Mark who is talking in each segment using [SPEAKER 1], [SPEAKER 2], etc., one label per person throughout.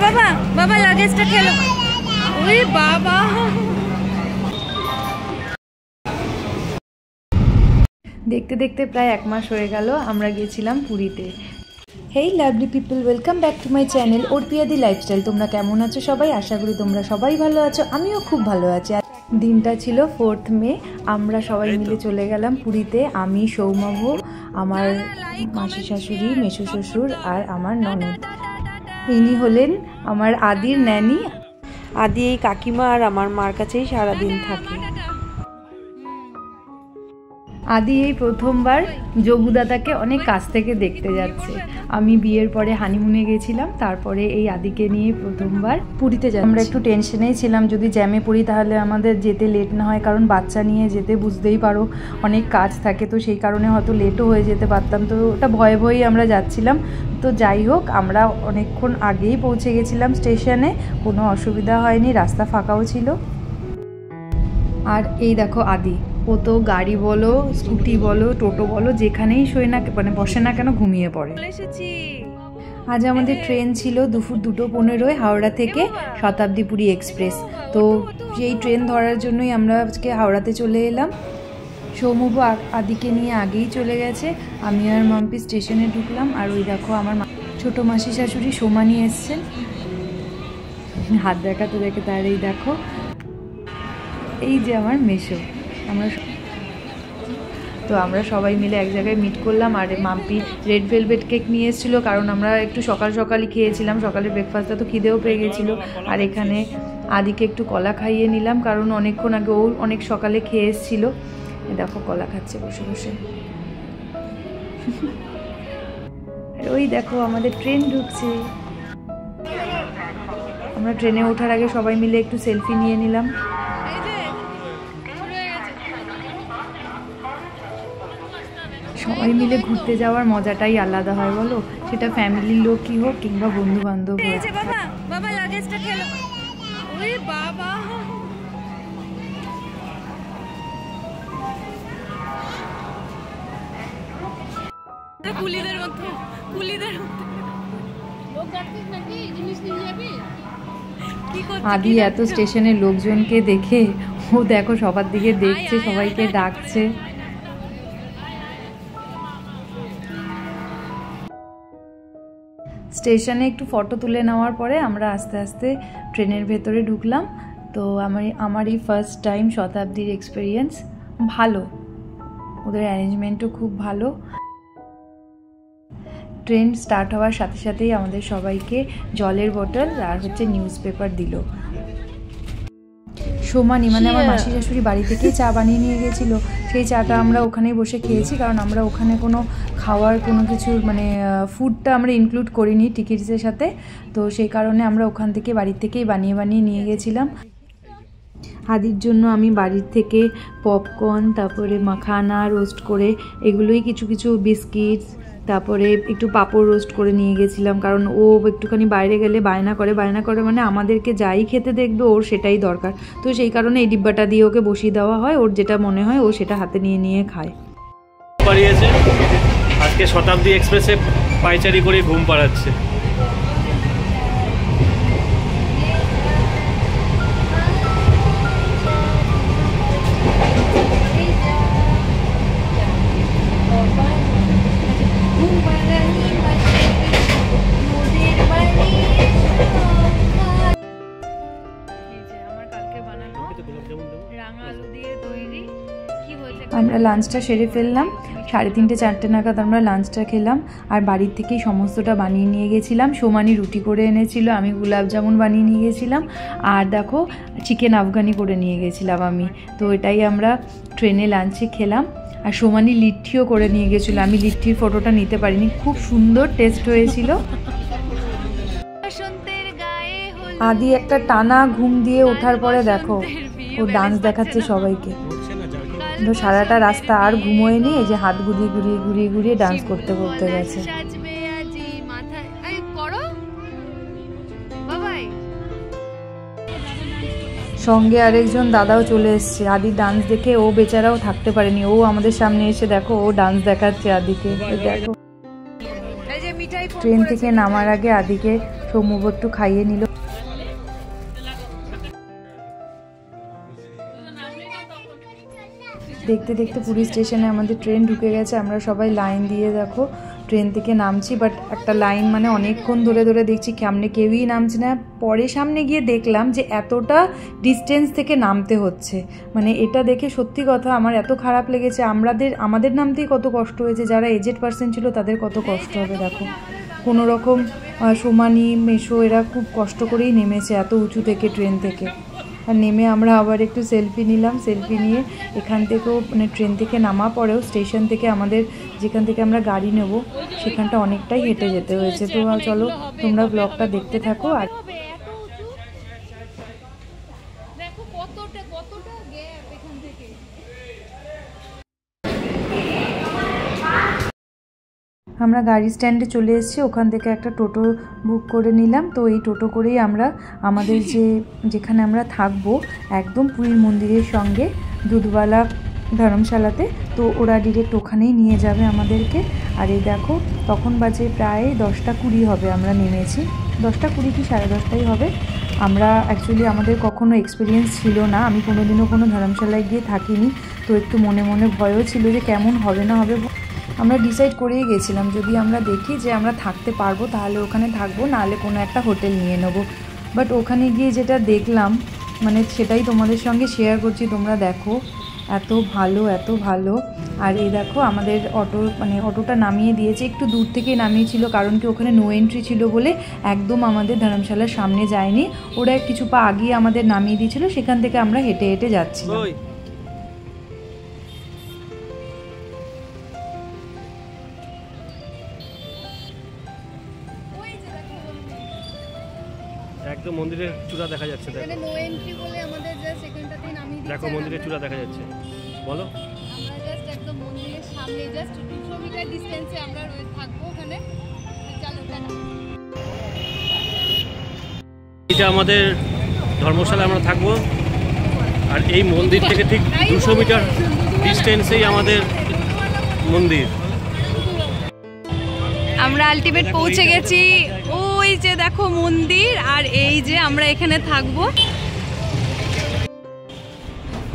[SPEAKER 1] বাবা বাবা লাগেজটা খেলো। ওই বাবা দেখতে দেখতে প্রায় 1 মাস হয়ে গেল আমরা গিয়েছিলাম পুরীতে। Hey lovely people, welcome back to my channel অর্পিয়াদি লাইফস্টাইল। তোমরা কেমন আছো সবাই? আশা করি তোমরা সবাই ভালো আছো, আমিও খুব ভালো আছি। দিনটা ছিল 4th মে, আমরা সবাই মিলে চলে গেলাম পুরীতে। আমি, সৌমভ, আমার মাসি শাশুড়ি, মেসো শ্বশুর আর আমার ননদ। ইনি হলেন আমার আদির ন্যানি। আদি এই কাকিমা আর আমার মার কাছেই সারাদিন থাকে। আদি এই প্রথমবার যোগুদাদাকে অনেক কাছ থেকে দেখতে যাচ্ছে। আমি বিয়ের পরে হানিমুনে গেছিলাম, তারপরে এই আদিকে নিয়ে প্রথমবার পুরীতে যাচ্ছি। আমরা একটু টেনশনেই ছিলাম যদি জ্যামে পড়ি তাহলে আমাদের যেতে লেট না হয়, কারণ বাচ্চা নিয়ে যেতে বুঝতেই পারো অনেক কাজ থাকে, তো সেই কারণে হয়তো লেটও হয়ে যেতে পারতাম। তো ওটা ভয়ে ভয়েই আমরা যাচ্ছিলাম। তো যাই হোক, আমরা অনেকক্ষণ আগেই পৌঁছে গেছিলাম স্টেশনে, কোনো অসুবিধা হয়নি, রাস্তা ফাঁকাও ছিল। আর এই দেখো আদি, ও তো গাড়ি বলো, স্কুটি বলো, টোটো বলো, যেখানেই শোয় না মানে বসে না কেন ঘুমিয়ে পড়ে। আজ আমাদের ট্রেন ছিল দুপুর 2:15 হাওড়া থেকে শতাব্দীপুরী এক্সপ্রেস। তো সেই ট্রেন ধরার জন্যই আমরা আজকে হাওড়াতে চলে এলাম। সৌমভ আদিকে নিয়ে আগেই চলে গেছে, আমি আর মাম্পি স্টেশনে ঢুকলাম। আর ওই দেখো আমার ছোটো মাসি শাশুড়ি সোমানি এসছেন, হাত দেখাতে দেখে তার। এই দেখো, এই যে আমার মেসো। আমরা সবাই মিলে এক জায়গায় মিট করলাম। আর মাম্পি রেড ভেলভেট কেক নিয়ে এসেছিলো, কারণ আমরা একটু সকালই খেয়েছিলাম, সকালের ব্রেকফাস্টটা তো খিদেও পেয়ে গেছিলো। আর এখানে আদিকে একটু কলা খাইয়ে নিলাম, কারণ অনেকক্ষণ আগে ও অনেক সকালে খেয়ে এসেছিলো। দেখো কলা খাচ্ছে বসে বসে। ওই দেখো আমাদের ট্রেন ঢুকছে। আমরা ট্রেনে ওঠার আগে সবাই মিলে একটু সেলফি নিয়ে নিলাম। সবাই মিলে ঘুরতে যাওয়ার মজাটাই আলাদা হয় বলো, সেটা ফ্যামিলির লোকই হোক কিংবা বন্ধু বান্ধব হোক। বাবা বাবা লাগেজটা খেলো। ওই বাবা কুলিদের মধ্যে লোক যাচ্ছিস নাকি, জিনিস নিয়ে যাবি? আদি এত স্টেশনের লোকজনকে দেখে ও দেখো সবার দিকে দেখছে, সবাইকে ডাকছে। স্টেশনে একটু ফটো তুলে নেওয়ার পরে আমরা আস্তে আস্তে ট্রেনের ভেতরে ঢুকলাম। তো আমার এই ফার্স্ট টাইম শতাব্দীর এক্সপিরিয়েন্স ভালো, ওদের অ্যারেঞ্জমেন্টও খুব ভালো। ট্রেন স্টার্ট হওয়ার সাথে সাথেই আমাদের সবাইকে জলের বোতল আর নিউজ পেপার দিল। সোমানি মানে আমার মাসি শাশুড়ি বাড়ি থেকেই চা বানিয়ে নিয়ে গেছিলো, সেই চাটা আমরা ওখানেই বসে খেয়েছি, কারণ আমরা ওখানে কোনো খাওয়ার কোনো কিছু মানে ফুডটা আমরা ইনক্লুড করিনি টিকিটসের সাথে। তো সেই কারণে আমরা ওখান থেকে বাড়ির থেকেই বানিয়ে নিয়ে গেছিলাম। আদির জন্য আমি বাড়ির থেকে পপকর্ন, তারপরে মাখানা রোস্ট করে, এগুলোই কিছু বিস্কিটস, তারপরে একটু পাঁপড় রোস্ট করে নিয়ে গেছিলাম, কারণ ও একটুখানি বাইরে গেলে বায়না করে মানে আমাদেরকে যাই খেতে দেখবে ওর সেটাই দরকার। তো সেই কারণে এই ডিব্বাটা দিয়ে ওকে বসিয়ে দেওয়া হয়, ওর যেটা মনে হয় ও সেটা হাতে নিয়ে খায়।
[SPEAKER 2] আজকে শতাব্দী এক্সপ্রেসে পায়চারি করে ঘুম পাড়াচ্ছে।
[SPEAKER 1] আমরা লাঞ্চটা সেরে ফেললাম, 3:30-4টে নাগাদ আমরা লাঞ্চটা খেলাম। আর বাড়ির থেকেই সমস্তটা বানিয়ে নিয়ে গেছিলাম। সোমানি রুটি করে এনেছিল, আমি গোলাপ জামুন বানিয়ে নিয়ে গেছিলাম, আর দেখো চিকেন আফগানি করে নিয়ে গেছিলাম আমি। তো এটাই আমরা ট্রেনে লাঞ্চে খেলাম। আর সোমানি লিট্টিও করে নিয়ে গেছিলো, আমি লিট্টির ফটোটা নিতে পারিনি, খুব সুন্দর টেস্ট হয়েছিল। আদি একটা টানা ঘুম দিয়ে ওঠার পরে দেখো ও ডান্স দেখাচ্ছে সবাইকে। তো সারাটা রাস্তা আর ঘুমোয়নি, এই যে হাত ঘুরিয়ে ডান্স করতে গেছে। সঙ্গে আরেকজন দাদাও চলে এসছে। আদি ডান্স দেখে ও বেচারাও থাকতে পারেনি, ও আমাদের সামনে এসে দেখো ও ডান্স দেখাচ্ছে আদিকে। দেখো ট্রেন থেকে নামার আগে আদিকে সৌম্যব একটু খাইয়ে নিল। দেখতে দেখতে পুরী স্টেশনে আমাদের ট্রেন ঢুকে গেছে। আমরা সবাই লাইন দিয়ে দেখো ট্রেন থেকে নামছি, বাট একটা লাইন মানে অনেকক্ষণ ধরে ধরে দেখছি সামনে কেউই নামছে না। পরে সামনে গিয়ে দেখলাম যে এতটা ডিস্টেন্স থেকে নামতে হচ্ছে, মানে এটা দেখে সত্যি কথা আমার এত খারাপ লেগেছে। আমাদের নামতেই কত কষ্ট হয়েছে, যারা এজেড পার্সন ছিল তাদের কত কষ্ট হবে দেখো। কোনো রকম সোমানি মেশো এরা খুব কষ্ট করেই নেমেছে এত উঁচু থেকে ট্রেন থেকে। আর নেমে আমরা আবার একটু সেলফি নিলাম। সেলফি নিয়ে এখান থেকেও মানে ট্রেন থেকে নামা পরেও স্টেশন থেকে আমাদের যেখান থেকে আমরা গাড়ি নেব সেখানটা অনেকটাই হেঁটে যেতে হয়েছে। তো চলো তোমরা ব্লগটা দেখতে থাকো। আর আমরা গাড়ি স্ট্যান্ডে চলে এসেছি, ওখান থেকে একটা টোটো বুক করে নিলাম। তো এই টোটো করেই আমরা আমাদের যেখানে আমরা থাকবো একদম পুরীর মন্দিরের সঙ্গে দুধওয়ালা ধর্মশালাতে, তো ওরা ডিরেক্ট ওখানেই নিয়ে যাবে আমাদেরকে। আর এই দেখো তখন বাজে প্রায় 10:20 হবে, আমরা নেমেছি 10:20 কি 10:30 হবে। আমরা অ্যাকচুয়ালি আমাদের কখনো এক্সপিরিয়েন্স ছিল না, আমি কোনোদিনও কোনো ধর্মশালায় গিয়ে থাকিনি, তো একটু মনে মনে ভয়ও ছিল যে কেমন হবে না হবে। আমরা ডিসাইড করেই গেছিলাম যদি আমরা দেখি যে আমরা থাকতে পারবো তাহলে ওখানে থাকবো, নাহলে কোনো একটা হোটেল নিয়ে নেবো। বাট ওখানে গিয়ে যেটা দেখলাম মানে সেটাই তোমাদের সঙ্গে শেয়ার করছি, তোমরা দেখো এত ভালো এত ভালো। আর এই দেখো আমাদের অটোটা নামিয়ে দিয়েছে, একটু দূর থেকে নামিয়েছিল, কারণ কি ওখানে নো এন্ট্রি ছিল বলে একদম আমাদের ধর্মশালার সামনে যায়নি, ওরা কিছু পা আগিয়ে আমাদের নামিয়ে দিয়েছিল, সেখান থেকে আমরা হেঁটে হেঁটে যাচ্ছিলাম।
[SPEAKER 2] একদম মন্দিরের চূড়া দেখা যাচ্ছে, দেখো
[SPEAKER 3] নো এন্ট্রি বলে আমাদের জাস্ট এখানটাতেই নামিয়ে দিয়েছে।
[SPEAKER 2] দেখো মন্দিরের চূড়া দেখা যাচ্ছে, বলো
[SPEAKER 3] আমরা জাস্ট একদম মন্দিরের সামনে জাস্ট 200 মিটার ডিসটেন্সে আমরা থাকবো ওখানে। চলো টাটা।
[SPEAKER 2] এটা আমাদের ধর্মশালা, আমরা থাকবো। আর এই মন্দির থেকে ঠিক 200 মিটার ডিস্টেন্সেই আমাদের মন্দির।
[SPEAKER 3] আমরা আলটিমেট পৌঁছে গেছি, ওই যে দেখো মন্দির, আর এই যে আমরা এখানে থাকবো।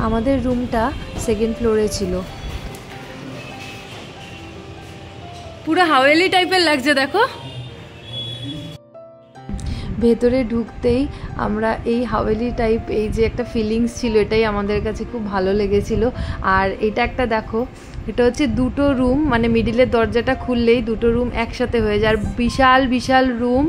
[SPEAKER 1] আমাদের রুমটা 2nd ফ্লোরে ছিল,
[SPEAKER 3] পুরো হাওয়েলি টাইপের লাগছে দেখো।
[SPEAKER 1] ভেতরে ঢুকতেই আমরা এই হাওয়েলি টাইপ এই যে একটা ফিলিংস ছিল এটাই আমাদের কাছে খুব ভালো লেগেছিল। আর এটা একটা দেখো, এটা হচ্ছে 2টো রুম, মানে মিডিলের দরজাটা খুললেই 2টো রুম একসাথে হয়ে যায়। আর বিশাল বিশাল রুম,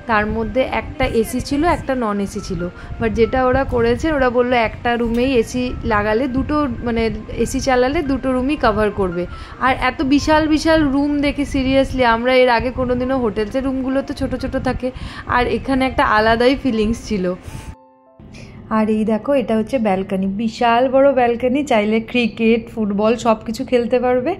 [SPEAKER 1] তার মধ্যে একটা এসি ছিল একটা নন এসি ছিল। বাট যেটা ওরা করেছে ওরা বললো একটা রুমেই এসি লাগালে দুটো মানে এসি চালালে 2টো রুমই কভার করবে। আর এত বিশাল বিশাল রুম দেখে সিরিয়াসলি আমরা এর আগে কোনোদিনও হোটেলসের রুমগুলো তো ছোটো ছোটো থাকে, আর এখানে একটা আলাদাই ফিলিংস ছিল। আর এই দেখো এটা হচ্ছে ব্যালকনি, বিশাল বড় ব্যালকনি, চাইলে ক্রিকেট ফুটবল সব কিছু খেলতে পারবে।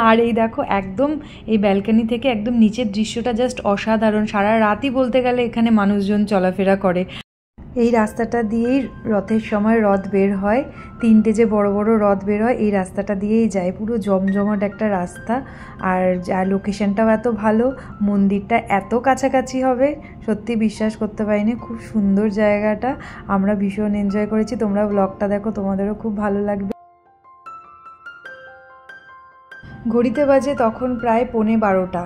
[SPEAKER 1] আর এই দেখো একদম এই ব্যালকনি থেকে একদম নিচের দৃশ্যটা জাস্ট অসাধারণ। সারা রাতই বলতে গেলে এখানে মানুষজন চলাফেরা করে। এই রাস্তাটা দিয়েই রথের সময় রথ বের হয়, 3টে যে বড় বড় রথ বের হয় এই রাস্তাটা দিয়েই যায়, পুরো জমজমাট একটা রাস্তা। আর যা লোকেশনটাও এত ভালো, মন্দিরটা এত কাছাকাছি হবে সত্যি বিশ্বাস করতে পারিনি। খুব সুন্দর জায়গাটা, আমরা ভীষণ এনজয় করেছি। তোমরা ব্লগটা দেখো, তোমাদেরও খুব ভালো লাগবে। ঘড়িতে বাজে তখন প্রায় 11:15।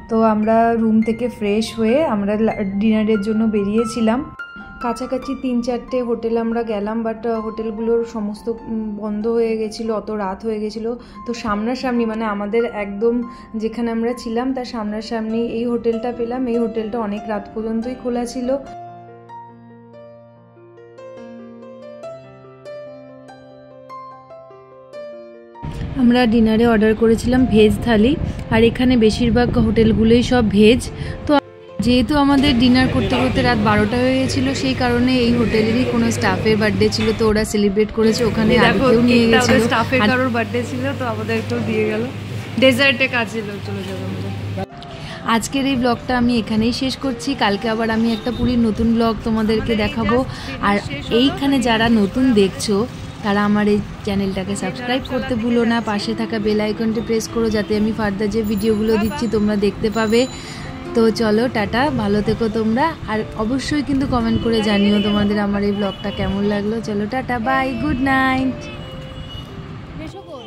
[SPEAKER 1] তো আমরা রুম থেকে ফ্রেশ হয়ে আমরা ডিনারের জন্য বেরিয়েছিলাম। কাছাকাছি 3-4টে হোটেল আমরা গেলাম, বাট হোটেলগুলোর সমস্ত বন্ধ হয়ে গেছিলো, অত রাত হয়ে গেছিলো। তো সামনাসামনি মানে আমাদের একদম যেখানে আমরা ছিলাম তার সামনাসামনি এই হোটেলটা পেলাম। এই হোটেলটা অনেক রাত পর্যন্তই খোলা ছিল। আমরা ডিনারে অর্ডার করেছিলাম ভেজ থালি, আর এখানে বেশিরভাগ হোটেলগুলোই সব ভেজ। তো যেহেতু আমাদের ডিনার করতে করতে রাত 12টা হয়ে গেছিলো, সেই কারণে এই হোটেলেরই কোনো স্টাফের বার্থডে ছিল, তো ওরা সেলিব্রেট করেছে ওখানে, আজকেও নিয়ে গেছিল। স্টাফের কারোর বার্থডে ছিল তো আমাদের একটু দিয়ে গেল, ডেজার্টে কাজ ছিল, চলে যাবো আমরা। আজকের এই ব্লগটা আমি এখানেই শেষ করছি। কালকে আবার আমি একটা পুরীর নতুন ব্লগ তোমাদেরকে দেখাবো। আর এইখানে যারা নতুন দেখছো তারা আমার এই চ্যানেলটাকে সাবস্ক্রাইব করতে ভুলো না, পাশে থাকা বেল আইকনটি প্রেস করো যাতে আমি ফার্দার যে ভিডিওগুলো দিচ্ছি তোমরা দেখতে পাবে। তো চলো টাটা, ভালো থেকো তোমরা, আর অবশ্যই কিন্তু কমেন্ট করে জানিও তোমাদের আমার এই ব্লগটা কেমন লাগলো। চলো টাটা, বাই, গুড নাইট।
[SPEAKER 3] বেশো কর